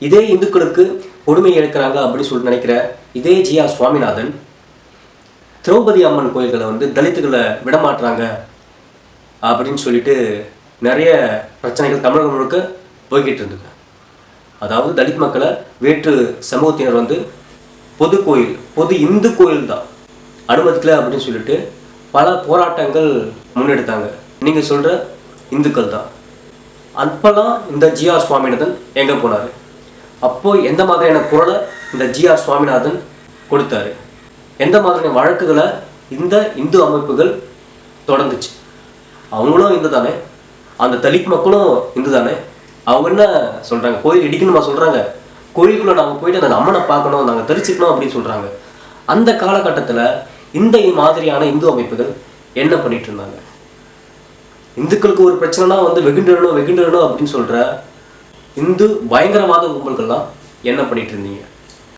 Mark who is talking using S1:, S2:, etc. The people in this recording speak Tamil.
S1: இதே இந்துக்களுக்கு கொடுமை இழக்கிறாங்க அப்படின்னு சொல்லி நினைக்கிற இதே ஜி.ஆர். சுவாமிநாதன் திரௌபதி அம்மன் கோயில்களை வந்து தலித்துகளை விடமாட்டுறாங்க அப்படின்னு சொல்லிட்டு நிறைய பிரச்சனைகள் தமிழகம் முழுக்க போய்கிட்டு இருந்தது. அதாவது தலித் மக்களை வேற்று சமூகத்தினர் வந்து பொது கோயில், பொது இந்து கோயில் தான் அனுமதிக்கல அப்படின்னு சொல்லிட்டு பல போராட்டங்கள் முன்னெடுத்தாங்க. நீங்கள் சொல்கிற இந்துக்கள் தான். அப்போல்லாம் இந்த ஜி.ஆர். சுவாமிநாதன் எங்கே போனார்? அப்போது எந்த மாதிரியான குரலை இந்த ஜி.ஆர். சுவாமிநாதன் கொடுத்தாரு? எந்த மாதிரியான வழக்குகளை இந்த இந்து அமைப்புகள் தொடர்ந்துச்சு? அவங்களும் இந்து தானே, அந்த தலித் மக்களும் இந்து தானே. அவங்க என்ன சொல்கிறாங்க? கோயில் இடிக்கணுமா சொல்கிறாங்க? கோயிலுக்குள்ளே நாங்கள் போயிட்டு அந்த அம்மனை பார்க்கணும், நாங்கள் தரிசிக்கணும் அப்படின்னு சொல்கிறாங்க. அந்த காலகட்டத்தில் இந்த மாதிரியான இந்து அமைப்புகள் என்ன பண்ணிட்டு இருந்தாங்க? இந்துக்களுக்கு ஒரு பிரச்சனைனா வந்து வெகுண்டிடணும் அப்படின்னு சொல்கிற இந்து பயங்கரவாத கும்பல்கள்லாம் என்ன பண்ணிட்டு இருந்தீங்க?